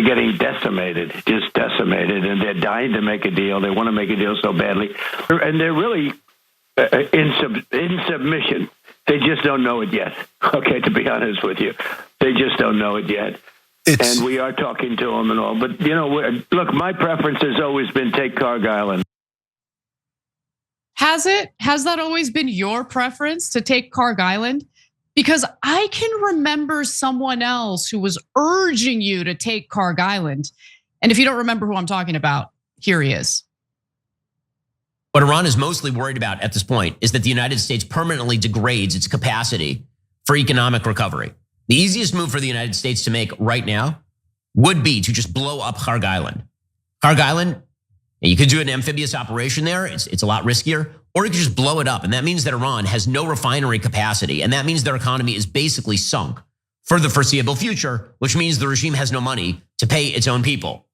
getting decimated, just decimated, and they're dying to make a deal. They want to make a deal so badly, and they're really in submission. They just don't know it yet. Okay, to be honest with you, they just don't know it yet. And we are talking to them and all. But, look, my preference has always been take Kharg Island. Has it? Has that always been your preference to take Kharg Island? Because I can remember someone else who was urging you to take Kharg Island. And if you don't remember who I'm talking about, here he is. What Iran is mostly worried about at this point is that the United States permanently degrades its capacity for economic recovery. The easiest move for the United States to make right now would be to just blow up Kharg Island. Kharg Island, you could do an amphibious operation there. It's a lot riskier, or you could just blow it up. And that means that Iran has no refinery capacity. And that means their economy is basically sunk for the foreseeable future, which means the regime has no money to pay its own people.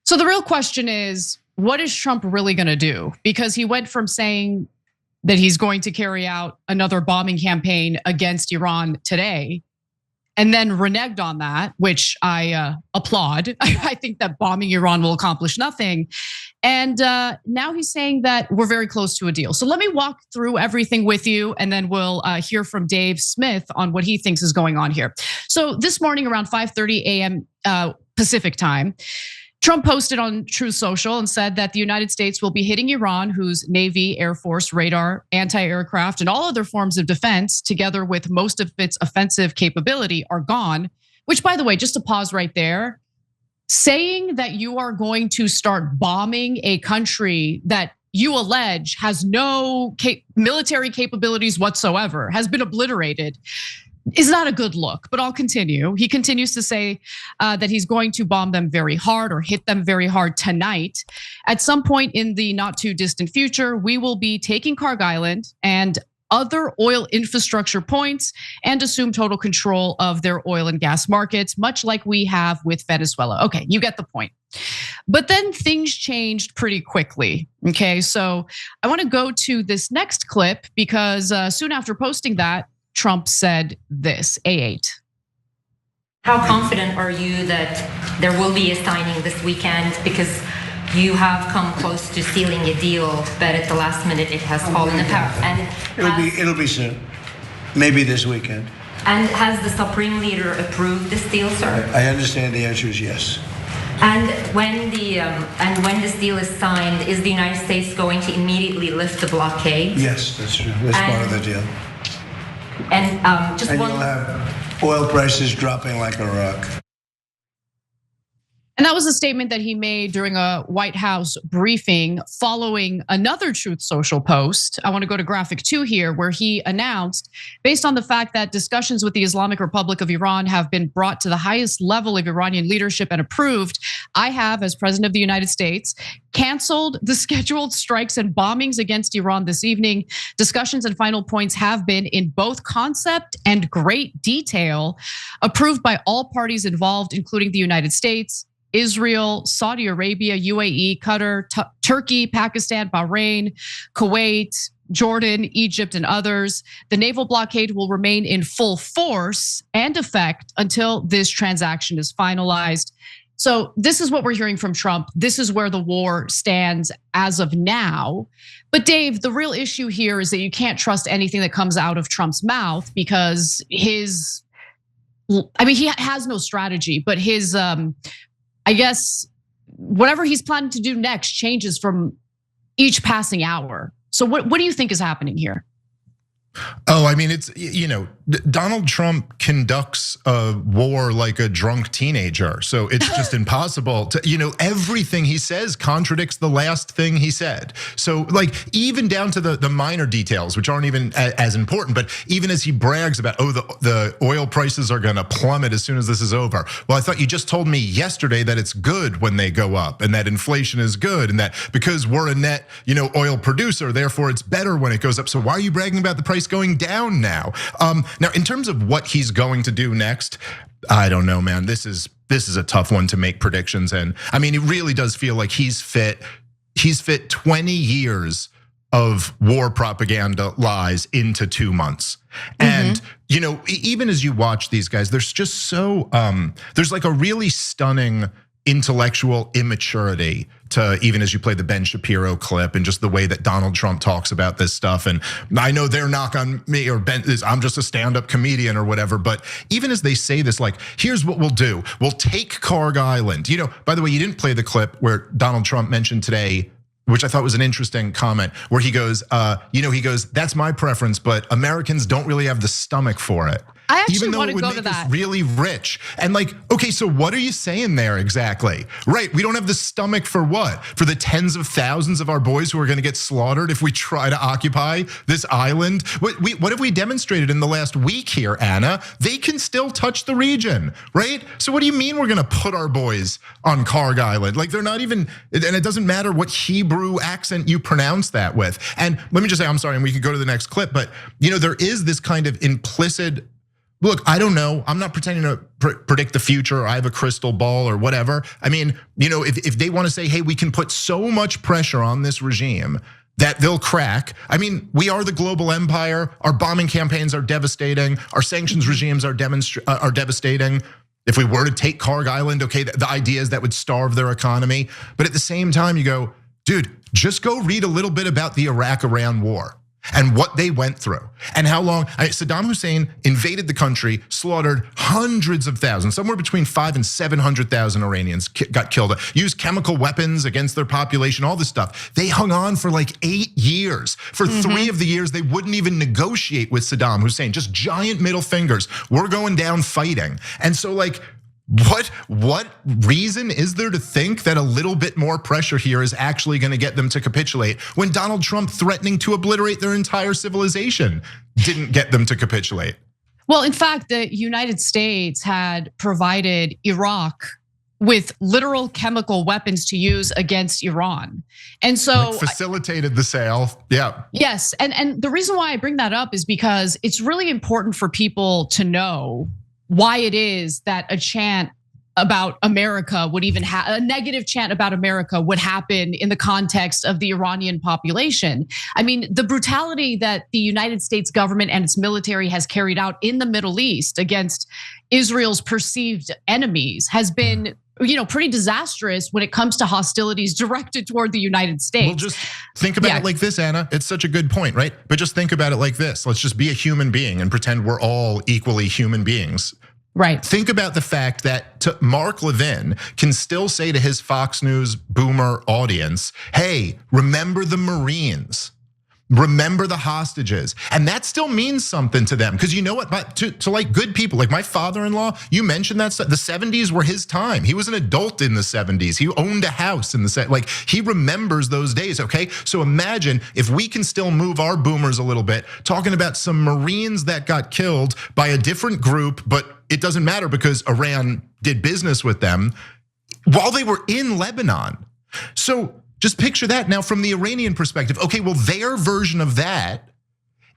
So the real question is, what is Trump really gonna do? Because he went from saying that he's going to carry out another bombing campaign against Iran today, and then reneged on that, which I applaud. I think that bombing Iran will accomplish nothing. And now he's saying that we're very close to a deal. So let me walk through everything with you, and then we'll hear from Dave Smith on what he thinks is going on here. So this morning around 5:30 a.m. Pacific time, Trump posted on Truth Social and said that the United States will be hitting Iran, whose Navy, Air Force, radar, anti-aircraft, and all other forms of defense, together with most of its offensive capability, are gone. Which, by the way, just to pause right there, saying that you are going to start bombing a country that you allege has no military capabilities whatsoever, has been obliterated, is not a good look, but I'll continue. He continues to say that he's going to bomb them very hard or hit them very hard tonight. At some point in the not too distant future, we will be taking Kharg Island and other oil infrastructure points and assume total control of their oil and gas markets, much like we have with Venezuela. Okay, you get the point. But then things changed pretty quickly. Okay, so I want to go to this next clip because soon after posting that, Trump said this, A8. How confident are you that there will be a signing this weekend? Because you have come close to sealing a deal, but at the last minute it has fallen apart. And it'll be soon, maybe this weekend. And has the Supreme Leader approved this deal, sir? I understand the answer is yes. And when this deal is signed, is the United States going to immediately lift the blockade? Yes, that's true. That's part of the deal. And you'll have oil prices dropping like a rock. And that was a statement that he made during a White House briefing following another Truth Social post. I want to go to graphic 2 here, where he announced, based on the fact that discussions with the Islamic Republic of Iran have been brought to the highest level of Iranian leadership and approved, I have, as President of the United States, canceled the scheduled strikes and bombings against Iran this evening. Discussions and final points have been in both concept and great detail, approved by all parties involved, including the United States, Israel, Saudi Arabia, UAE, Qatar, Turkey, Pakistan, Bahrain, Kuwait, Jordan, Egypt, and others. The naval blockade will remain in full force and effect until this transaction is finalized. So this is what we're hearing from Trump. This is where the war stands as of now. But Dave, the real issue here is that you can't trust anything that comes out of Trump's mouth because he has no strategy, but his, I guess, whatever he's planning to do next changes from each passing hour. So what do you think is happening here? Oh, I mean, it's, Donald Trump conducts a war like a drunk teenager. So it's just impossible to, everything he says contradicts the last thing he said. So like even down to the minor details, which aren't even as important, but even as he brags about, the oil prices are gonna plummet as soon as this is over. Well, I thought you just told me yesterday that it's good when they go up and that inflation is good and that because we're a net, oil producer, therefore it's better when it goes up. So why are you bragging about the price going down now? Now, in terms of what he's going to do next, I don't know, man. This is a tough one to make predictions in. I mean, it really does feel like he's fit 20 years of war propaganda lies into 2 months. And, even as you watch these guys, there's just so, there's like a really stunning intellectual immaturity to, even as you play the Ben Shapiro clip and just the way that Donald Trump talks about this stuff. And I know their knock on me, or Ben, is I'm just a stand-up comedian or whatever, but even as they say this, like, here's what we'll do. We'll take Kharg Island. By the way, you didn't play the clip where Donald Trump mentioned today, which I thought was an interesting comment, where he goes, he goes, that's my preference, but Americans don't really have the stomach for it. I actually Even though want it to would go make to that. us really rich. And like, okay, so what are you saying there exactly? Right, we don't have the stomach for what? For the tens of thousands of our boys who are gonna get slaughtered if we try to occupy this island? What have we demonstrated in the last week here, Anna? They can still touch the region, right? So what do you mean we're gonna put our boys on Kharg Island? Like, they're not even, and it doesn't matter what Hebrew accent you pronounce that with. And let me just say, I'm sorry, and we can go to the next clip, but there is this kind of implicit, look, I don't know. I'm not pretending to predict the future, or I have a crystal ball or whatever. I mean, if they want to say, hey, we can put so much pressure on this regime that they'll crack. I mean, we are the global empire. Our bombing campaigns are devastating. Our sanctions regimes are devastating. If we were to take Kharg Island, okay, the idea is that would starve their economy. But at the same time, you go, dude, just go read a little bit about the Iraq-Iran war and what they went through and how long. Saddam Hussein invaded the country, slaughtered hundreds of thousands, somewhere between 500,000 and 700,000 Iranians got killed, used chemical weapons against their population, all this stuff. They hung on for like 8 years. For 3 of the years, they wouldn't even negotiate with Saddam Hussein, just giant middle fingers. We're going down fighting. And so like, what reason is there to think that a little bit more pressure here is actually going to get them to capitulate when Donald Trump threatening to obliterate their entire civilization didn't get them to capitulate? Well, in fact, the United States had provided Iraq with literal chemical weapons to use against Iran. And so facilitated the sale. Yeah. Yes, and the reason why I bring that up is because it's really important for people to know why it is that a chant about America would even have a negative chant about America would happen in the context of the Iranian population. I mean, the brutality that the United States government and its military has carried out in the Middle East against Israel's perceived enemies has been, pretty disastrous when it comes to hostilities directed toward the United States. Well, just think about it like this, Anna. It's such a good point, right? But just think about it like this. Let's just be a human being and pretend we're all equally human beings. Right. Think about the fact that Mark Levin can still say to his Fox News boomer audience, hey, remember the Marines. Remember the hostages. And that still means something to them. Because you know what, to like good people, like my father-in-law, you mentioned that the 70s were his time. He was an adult in the 70s. He owned a house in the 70s. Like, he remembers those days, okay? So imagine if we can still move our boomers a little bit, talking about some Marines that got killed by a different group, but it doesn't matter because Iran did business with them while they were in Lebanon. So just picture that now from the Iranian perspective. Okay, well, their version of that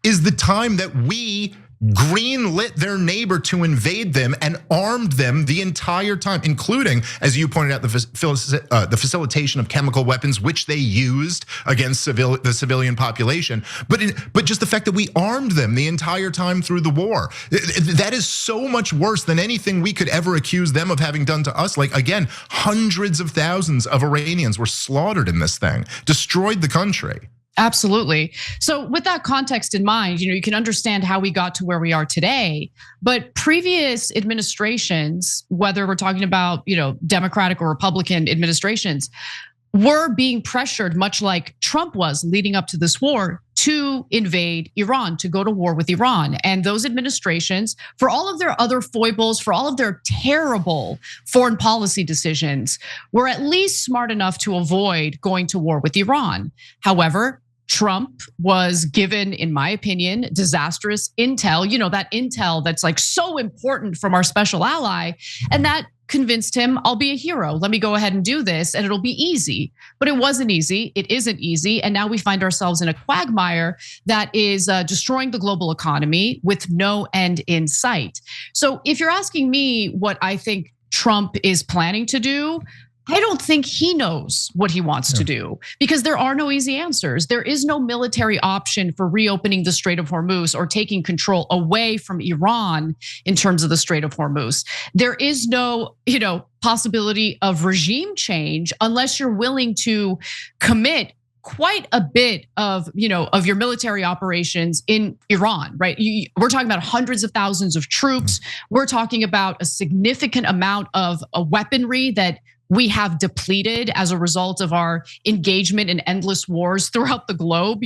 is the time that we greenlit their neighbor to invade them and armed them the entire time, including, as you pointed out, the facilitation of chemical weapons, which they used against the civilian population. But just the fact that we armed them the entire time through the war, that is so much worse than anything we could ever accuse them of having done to us. Like, again, hundreds of thousands of Iranians were slaughtered in this thing, destroyed the country. Absolutely. So with that context in mind, you can understand how we got to where we are today. But previous administrations, whether we're talking about, Democratic or Republican administrations, were being pressured, much like Trump was leading up to this war, to invade Iran, to go to war with Iran. And those administrations, for all of their other foibles, for all of their terrible foreign policy decisions, were at least smart enough to avoid going to war with Iran. However, Trump was given, in my opinion, disastrous intel, that intel that's like so important from our special ally, and that convinced him, I'll be a hero. Let me go ahead and do this and it'll be easy. But it wasn't easy. It isn't easy. And now we find ourselves in a quagmire that is destroying the global economy with no end in sight. So if you're asking me what I think Trump is planning to do, I don't think he knows what he wants to do because there are no easy answers. There is no military option for reopening the Strait of Hormuz or taking control away from Iran in terms of the Strait of Hormuz. There is no, possibility of regime change unless you're willing to commit quite a bit of your military operations in Iran, right? We're talking about hundreds of thousands of troops. We're talking about a significant amount of weaponry that we have depleted as a result of our engagement in endless wars throughout the globe.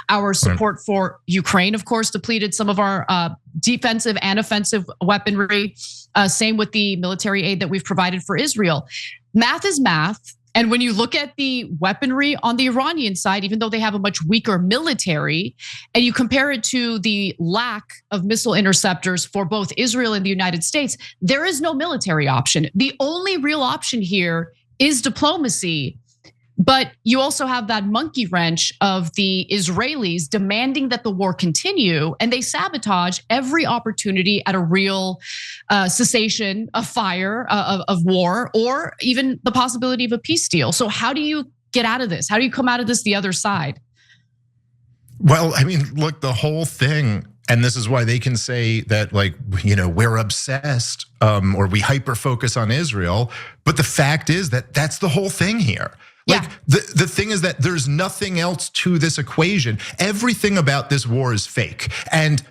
Our support for Ukraine, of course, depleted some of our defensive and offensive weaponry. Same with the military aid that we've provided for Israel. Math is math. And when you look at the weaponry on the Iranian side, even though they have a much weaker military, and you compare it to the lack of missile interceptors for both Israel and the United States, there is no military option. The only real option here is diplomacy. But you also have that monkey wrench of the Israelis demanding that the war continue, and they sabotage every opportunity at a real cessation of fire, of war, or even the possibility of a peace deal. So how do you get out of this? How do you come out of this the other side? Well, I mean, look, the whole thing, and this is why they can say that, we're obsessed or we hyper focus on Israel. But the fact is that that's the whole thing here. The thing is that there's nothing else to this equation. Everything about this war is fake. And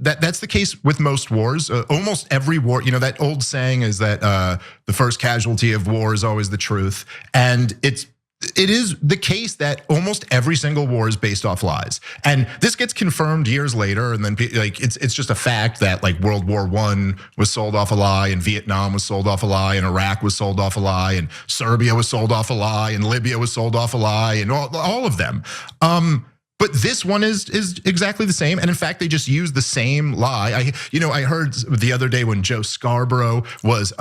that's the case with most wars. Almost every war, that old saying is that the first casualty of war is always the truth. And it is the case that almost every single war is based off lies. And this gets confirmed years later. And then it's just a fact that World War I was sold off a lie, and Vietnam was sold off a lie, and Iraq was sold off a lie, and Serbia was sold off a lie, and Libya was sold off a lie, and all of them. But this one is exactly the same, and in fact, they just use the same lie. I heard the other day when Joe Scarborough was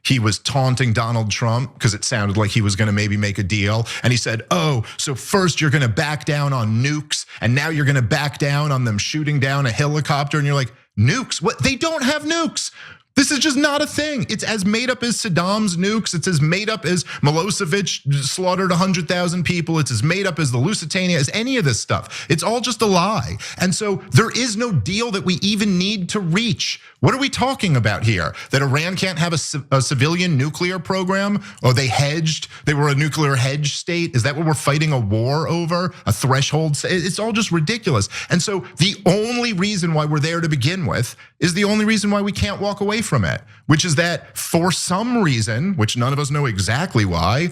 he was taunting Donald Trump because it sounded like he was going to maybe make a deal, and he said, "Oh, so first you're going to back down on nukes, and now you're going to back down on them shooting down a helicopter," and you're like, "Nukes? What? They don't have nukes." This is just not a thing. It's as made up as Saddam's nukes. It's as made up as Milosevic slaughtered 100,000 people. It's as made up as the Lusitania, as any of this stuff. It's all just a lie. And so there is no deal that we even need to reach. What are we talking about here? That Iran can't have a civilian nuclear program? Or they hedged? They were a nuclear hedge state? Is that what we're fighting a war over? A threshold? It's all just ridiculous. And so the only reason why we're there to begin with is the only reason why we can't walk away from it, which is that for some reason, which none of us know exactly why,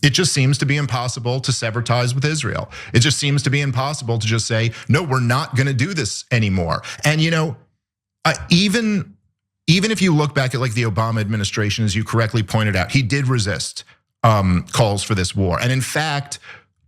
it just seems to be impossible to sever ties with Israel. It just seems to be impossible to just say, no, we're not going to do this anymore. And even if you look back at the Obama administration, as you correctly pointed out, he did resist calls for this war. And in fact,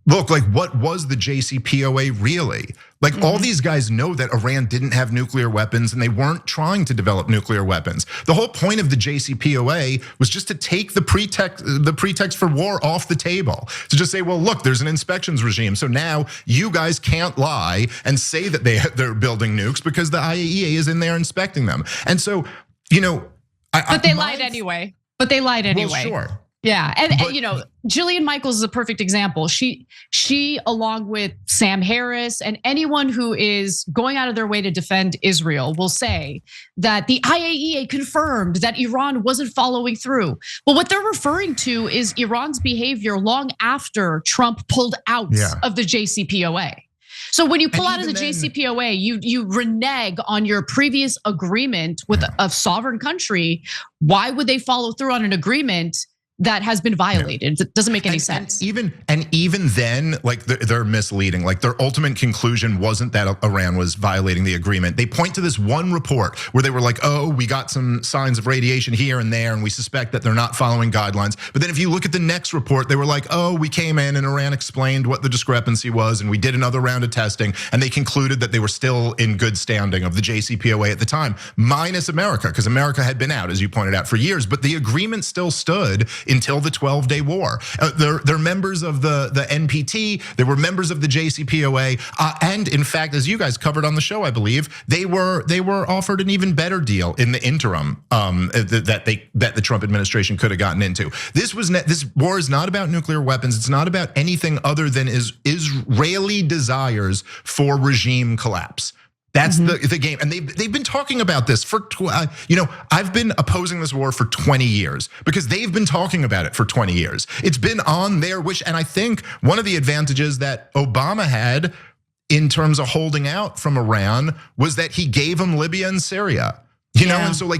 look, what was the JCPOA really? All these guys know that Iran didn't have nuclear weapons and they weren't trying to develop nuclear weapons. The whole point of the JCPOA was just to take the pretext for war off the table. To just say, well, look, there's an inspections regime. So now you guys can't lie and say that they're building nukes because the IAEA is in there inspecting them. And so, But they lied anyway. Well, sure. Yeah, and Jillian Michaels is a perfect example. She along with Sam Harris and anyone who is going out of their way to defend Israel will say that the IAEA confirmed that Iran wasn't following through. Well, what they're referring to is Iran's behavior long after Trump pulled out of the JCPOA. So when you pull out of the JCPOA, you renege on your previous agreement with a sovereign country. Why would they follow through on an agreement that has been violated? It doesn't make any sense. Even then, they're misleading. Their ultimate conclusion wasn't that Iran was violating the agreement. They point to this one report where they were like, "Oh, we got some signs of radiation here and there, and we suspect that they're not following guidelines." But then if you look at the next report, they were like, "Oh, we came in and Iran explained what the discrepancy was, and we did another round of testing," and they concluded that they were still in good standing of the JCPOA at the time, minus America, because America had been out, as you pointed out, for years. But the agreement still stood until the 12-day war. They're members of the NPT. They were members of the JCPOA, and in fact, as you guys covered on the show, I believe they were offered an even better deal in the interim that the Trump administration could have gotten into. This war is not about nuclear weapons. It's not about anything other than Israeli desires for regime collapse. That's the game, and they've been talking about this for I've been opposing this war for 20 years because they've been talking about it for 20 years. It's been on their wish, and I think one of the advantages that Obama had in terms of holding out from Iran was that he gave them Libya and Syria. And so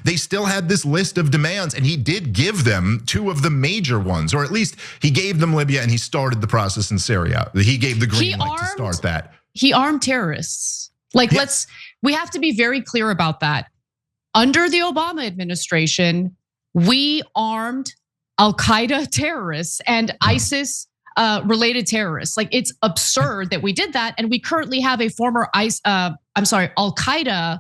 they still had this list of demands, and he did give them two of the major ones, or at least he gave them Libya and he started the process in Syria. He gave the green light to start that. He armed terrorists. We have to be very clear about that. Under the Obama administration, we armed Al-Qaeda terrorists and ISIS related terrorists. It's absurd that we did that. And we currently have a former Al-Qaeda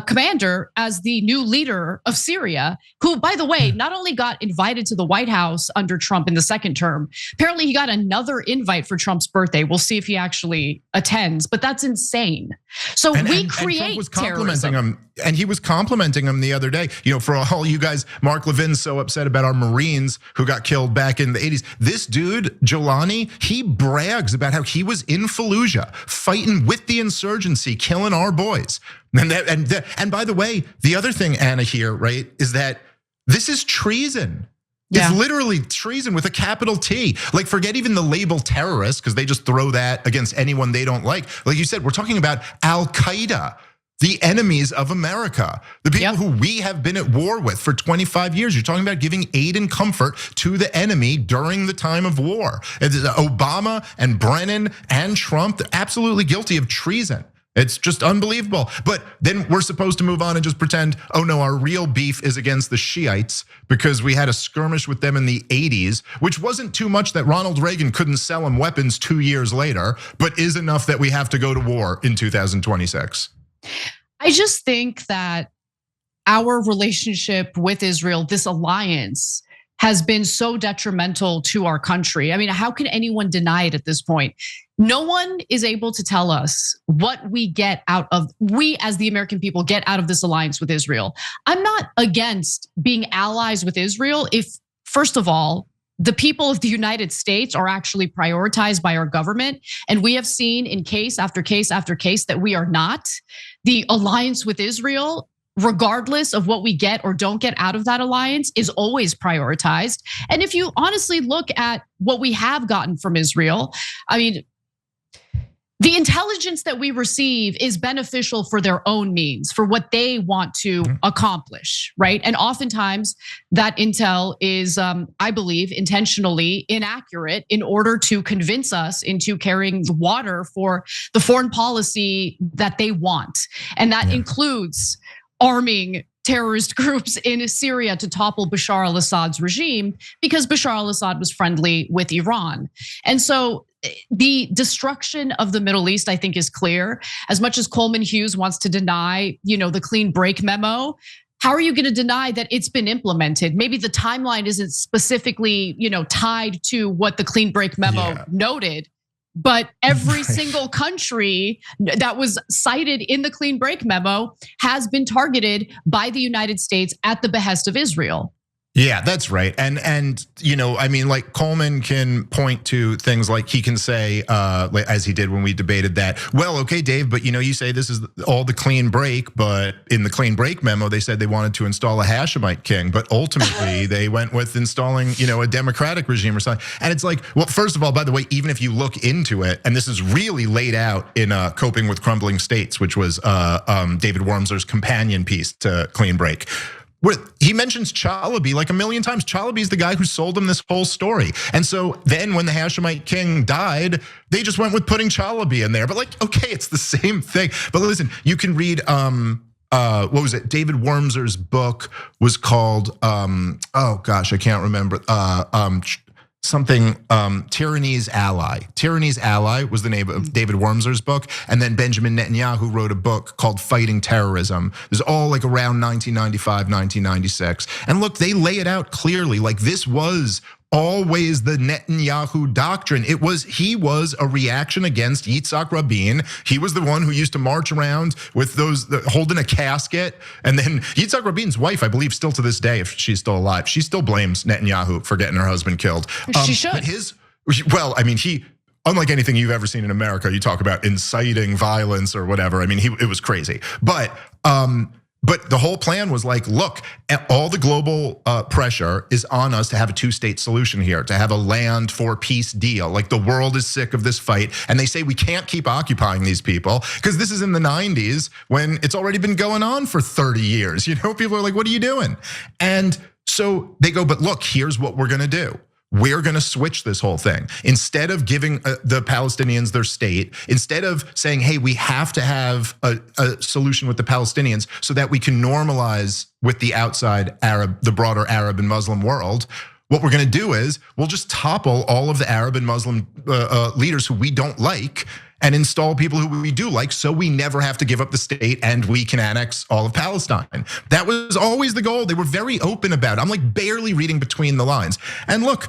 commander as the new leader of Syria, who, by the way, not only got invited to the White House under Trump in the second term, apparently he got another invite for Trump's birthday. We'll see if he actually attends, but that's insane. So we create Trump was terrorism. complimenting him, and he was complimenting him the other day. For all you guys, Mark Levin's so upset about our Marines who got killed back in the 80s. This dude, Jolani, he brags about how he was in Fallujah fighting with the insurgency, killing our boys. And by the way, the other thing, Anna, here, right, is that this is treason. It's literally treason with a capital T. Forget even the label terrorist, because they just throw that against anyone they don't like. Like you said, we're talking about Al-Qaeda, the enemies of America, the people who we have been at war with for 25 years. You're talking about giving aid and comfort to the enemy during the time of war. Obama and Brennan and Trump, they're absolutely guilty of treason. It's just unbelievable. But then we're supposed to move on and just pretend, oh no, our real beef is against the Shiites because we had a skirmish with them in the 80s, which wasn't too much that Ronald Reagan couldn't sell them weapons 2 years later, but is enough that we have to go to war in 2026. I just think that our relationship with Israel, this alliance, has been so detrimental to our country. I mean, how can anyone deny it at this point? No one is able to tell us what we as the American people get out of this alliance with Israel. I'm not against being allies with Israel if, first of all, the people of the United States are actually prioritized by our government. And we have seen in case after case after case that we are not. The alliance with Israel, regardless of what we get or don't get out of that alliance, is always prioritized. And if you honestly look at what we have gotten from Israel, I mean, the intelligence that we receive is beneficial for their own means, for what they want to accomplish, right? And oftentimes that intel is, I believe, intentionally inaccurate in order to convince us into carrying the water for the foreign policy that they want. And that includes arming terrorist groups in Syria to topple Bashar al-Assad's regime because Bashar al-Assad was friendly with Iran. And so the destruction of the Middle East, I think, is clear. As much as Coleman Hughes wants to deny, the clean break memo, how are you going to deny that it's been implemented? Maybe the timeline isn't specifically, tied to what the clean break memo noted. But every single country that was cited in the clean break memo has been targeted by the United States at the behest of Israel. Yeah, that's right. And I mean, like Coleman can point to things like he can say, as he did when we debated that, well, okay, Dave, but you say this is all the clean break, but in the clean break memo, they said they wanted to install a Hashemite king, but ultimately they went with installing, a democratic regime or something. And it's like, well, first of all, by the way, even if you look into it, and this is really laid out in Coping with Crumbling States, which was David Wormser's companion piece to Clean Break, where he mentions Chalabi like a million times. Chalabi's the guy who sold him this whole story. And so then when the Hashemite king died, they just went with putting Chalabi in there. But okay, it's the same thing. But listen, you can read, what was it? David Wormser's book was called, oh gosh, I can't remember. something Tyranny's Ally. Tyranny's Ally was the name of David Wormser's book, and then Benjamin Netanyahu wrote a book called Fighting Terrorism. It was all like around 1995, 1996. And look, they lay it out clearly. Like, this was always the Netanyahu doctrine. He was a reaction against Yitzhak Rabin. He was the one who used to march around with those holding a casket. And then Yitzhak Rabin's wife, I believe still to this day, if she's still alive, she still blames Netanyahu for getting her husband killed. She should. He, unlike anything you've ever seen in America, you talk about inciting violence or whatever. I mean, it was crazy. But the whole plan was like, look, all the global pressure is on us to have a two-state solution here, to have a land for peace deal. Like, the world is sick of this fight. And they say we can't keep occupying these people because this is in the 90s when it's already been going on for 30 years. You know, people are like, what are you doing? And so they go, but look, here's what we're gonna do. We're going to switch this whole thing. Instead of giving the Palestinians their state, instead of saying, hey, we have to have a solution with the Palestinians so that we can normalize with the outside Arab, the broader Arab and Muslim world, what we're going to do is we'll just topple all of the Arab and Muslim leaders who we don't like and install people who we do like, so we never have to give up the state and we can annex all of Palestine. That was always the goal. They were very open about it. I'm like barely reading between the lines. And look,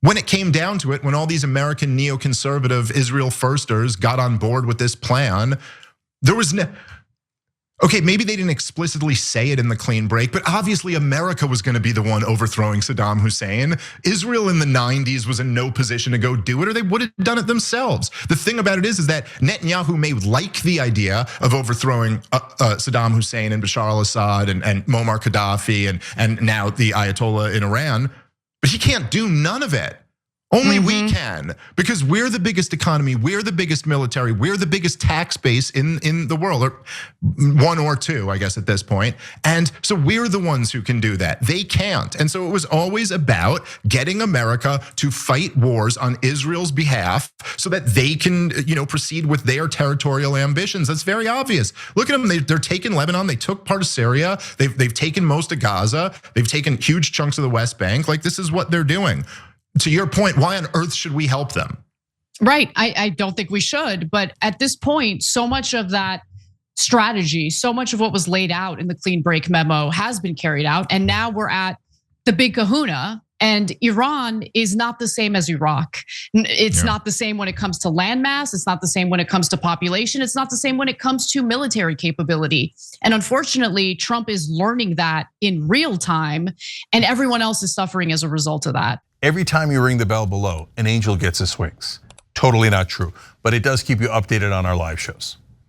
when it came down to it, when all these American neoconservative Israel firsters got on board with this plan, there was no, okay, maybe they didn't explicitly say it in the clean break, but obviously America was gonna be the one overthrowing Saddam Hussein. Israel in the 90s was in no position to go do it, or they would have done it themselves. The thing about it is that Netanyahu may like the idea of overthrowing Saddam Hussein and Bashar al-Assad and Muammar Gaddafi and now the Ayatollah in Iran, but he can't do none of it. Only we can, because we're the biggest economy, we're the biggest military, we're the biggest tax base in the world, or one or two, I guess, at this point. And so we're the ones who can do that. They can't. And so it was always about getting America to fight wars on Israel's behalf so that they can, proceed with their territorial ambitions. That's very obvious. Look at them, they're taking Lebanon, they took part of Syria, they've taken most of Gaza, they've taken huge chunks of the West Bank. Like, this is what they're doing. To your point, why on earth should we help them? Right, I don't think we should. But at this point, so much of that strategy, so much of what was laid out in the clean break memo has been carried out. And now we're at the big kahuna. And Iran is not the same as Iraq. It's not the same when it comes to landmass. It's not the same when it comes to population. It's not the same when it comes to military capability. And unfortunately, Trump is learning that in real time, and everyone else is suffering as a result of that. Every time you ring the bell below, an angel gets his wings. Totally not true, but it does keep you updated on our live shows.